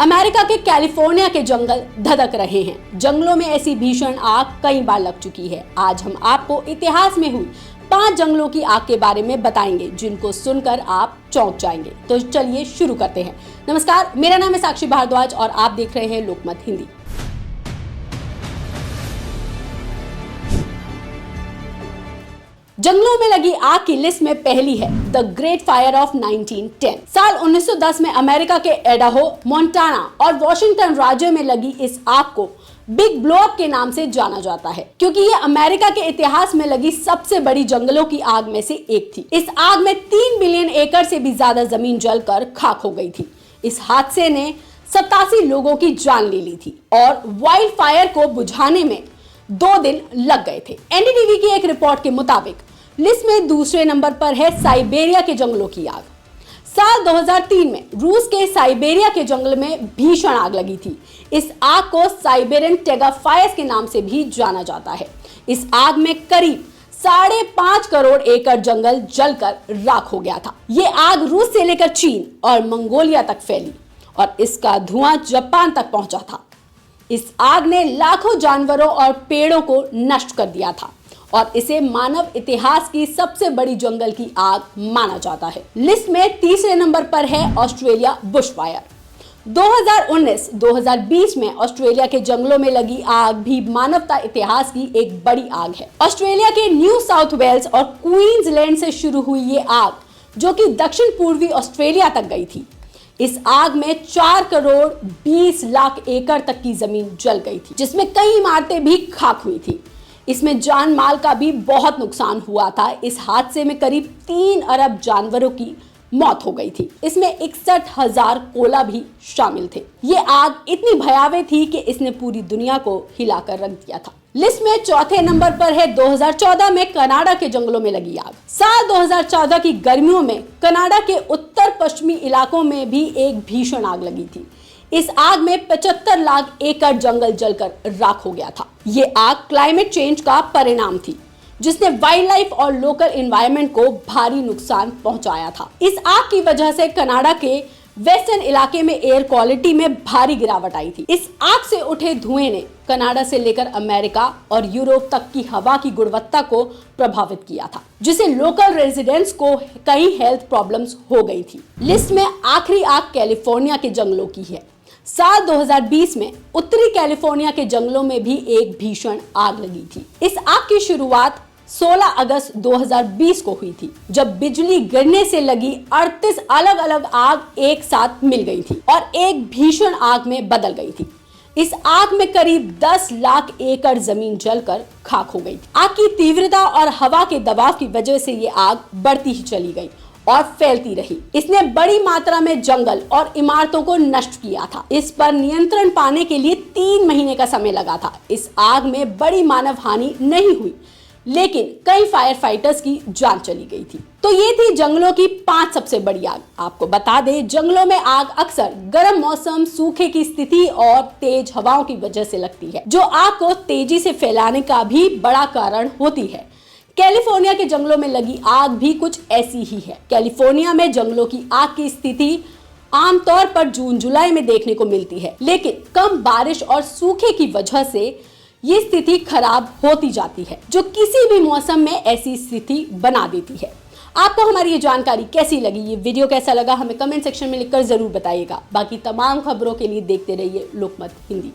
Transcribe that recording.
America के California के जंगल धधक रहे हैं। जंगलों में ऐसी भीषण आग कई बार लग चुकी है। आज हम आपको इतिहास में हुई 5 जंगलों की आग के बारे में बताएंगे, जिनको सुनकर आप चौंक जाएंगे। तो चलिए शुरू करते हैं। नमस्कार, मेरा नाम है साक्षी भारद्वाज और आप देख रहे हैं लोकमत हिंदी। जंगलों में लगी आग की लिस्ट में पहली है द ग्रेट फायर ऑफ 1910। साल 1910 में अमेरिका के एडाहो, मोंटाना और वॉशिंगटन राज्यों में लगी इस आग को बिग ब्लो अप के नाम से जाना जाता है, क्योंकि ये अमेरिका के इतिहास में लगी सबसे बड़ी जंगलों की आग में से एक थी। इस आग में 3 बिलियन एकड़ से भी ज्यादा जमीन जलकर खाक हो गई थी। इस हादसे ने 87 लोगों की जान ले ली थी और वाइल्ड फायर को बुझाने में 2 दिन लग गए थे। एनडीटीवी की एक रिपोर्ट के मुताबिक लिस्ट में दूसरे नंबर पर है साइबेरिया के जंगलों की आग। साल 2003 में रूस के साइबेरिया के जंगल में भीषण आग लगी थी। इस आग को साइबेरियन टेगा फायर्स के नाम से भी जाना जाता है। इस आग में करीब 5.5 करोड़ एकड़ जंगल जलकर राख हो गया था। ये आग रूस से लेकर चीन और मंगोलिया तक फैली और इसका धुआं जापान तक पहुंचा था। इस आग ने लाखों जानवरों और पेड़ों को नष्ट कर दिया था और इसे मानव इतिहास की सबसे बड़ी जंगल की आग माना जाता है। लिस्ट में तीसरे नंबर पर है ऑस्ट्रेलिया बुशफायर। 2019-2020 में ऑस्ट्रेलिया के जंगलों में लगी आग भी मानवता इतिहास की एक बड़ी आग है। ऑस्ट्रेलिया के न्यू साउथ वेल्स और क्वींसलैंड से शुरू हुई ये आग, जो कि दक्षिण पूर्वी ऑस्ट्रेलिया तक गई थी। इस आग में 4 करोड़ 20 लाख एकड़ तक की जमीन जल गई थी, जिसमें कई इमारतें भी खाक हुई थी। इसमें जान माल का भी बहुत नुकसान हुआ था। इस हादसे में करीब 3 अरब जानवरों की मौत हो गई थी। इसमें 61,000 कोला भी शामिल थे। ये आग इतनी भयावह थी कि इसने पूरी दुनिया को हिलाकर रख दिया था। लिस्ट में चौथे नंबर पर है 2014 में कनाडा के जंगलों में लगी आग। साल 2014 की गर्मियों में कनाडा के उत्तर पश्चिमी इलाकों में भी एक भीषण आग लगी थी। इस आग में 75 लाख एकड़ जंगल जलकर राख हो गया था। ये आग क्लाइमेट चेंज का परिणाम थी, जिसने वाइल्ड लाइफ और लोकल एनवायरनमेंट को भारी नुकसान पहुंचाया था। इस आग की वजह से कनाडा के वेस्टर्न इलाके में एयर क्वालिटी में भारी गिरावट आई थी। इस आग से उठे धुएं ने कनाडा से लेकर अमेरिका और यूरोप तक की हवा की गुणवत्ता को प्रभावित किया था, जिसे लोकल रेजिडेंट्स को कई हेल्थ प्रॉब्लम्स हो गई थी। लिस्ट में आखिरी आग कैलिफोर्निया के जंगलों की है। साल 2020 में उत्तरी कैलिफोर्निया के जंगलों में भी एक भीषण आग लगी थी। इस आग की शुरुआत 16 अगस्त 2020 को हुई थी, जब बिजली गिरने से लगी 38 अलग अलग आग एक साथ मिल गई थी और एक भीषण आग में बदल गई थी। इस आग में करीब 10 लाख एकड़ जमीन जलकर खाक हो गई थी। आग की तीव्रता और हवा के दबाव की वजह से ये आग बढ़ती ही चली गई और फैलती रही। इसने बड़ी मात्रा में जंगल और इमारतों को नष्ट किया था। इस पर नियंत्रण पाने के लिए 3 महीने का समय लगा था। इस आग में बड़ी मानव हानि नहीं हुई, लेकिन कई फायर फाइटर्स की जान चली गई थी। तो ये थी जंगलों की 5 सबसे बड़ी आग। आपको बता दें, जंगलों में आग अक्सर गर्म मौसम, सूखे की स्थिति और तेज हवाओं की वजह से लगती है, जो आग को तेजी से फैलाने का भी बड़ा कारण होती है। कैलिफोर्निया के जंगलों में लगी आग भी कुछ ऐसी ही है। कैलिफोर्निया में जंगलों की आग की स्थिति आमतौर पर जून-जुलाई में देखने को मिलती है, लेकिन कम बारिश और सूखे की वजह से ये स्थिति खराब होती जाती है, जो किसी भी मौसम में ऐसी स्थिति बना देती है। आपको हमारी ये जानकारी कैसी लगी, ये वीडियो कैसा लगा, हमें कमेंट सेक्शन में लिखकर जरूर बताइएगा। बाकी तमाम खबरों के लिए देखते रहिए लोकमत हिंदी।